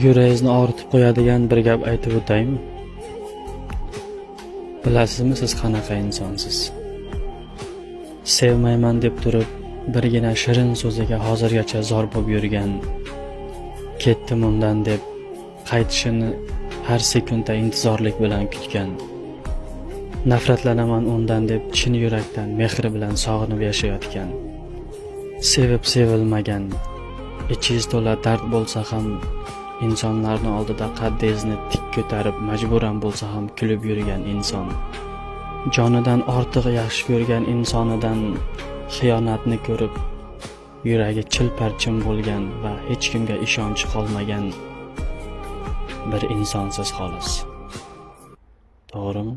Yuragingizni og'ritib qo'yadigan bir gap aytib o'taymi? Bilasizmi siz qanaqa insonsiz? Sevmayman deb turib, birgina shirin so'ziga hozirgacha zor bo'lib yurgan, ketdim undan deb qaytishini har sekundda intizorlik bilan kutgan, nafratlanaman undan deb chin yurakdan mehri bilan sog'inib yashayotgan, sevib sevilmagan, ichingiz to'la dard bo'lsa ham insonlarning oldida qaddingizni tik ko'tarib majburan bo'lsa ham kulib yurgan inson, jonidan ortiq yaxshi ko'rgan insonidan xiyonatni ko'rib yuragi chilparchin bo'lgan va hech kimga ishonchi qolmagan bir insonsiz xolos. To'g'rimi?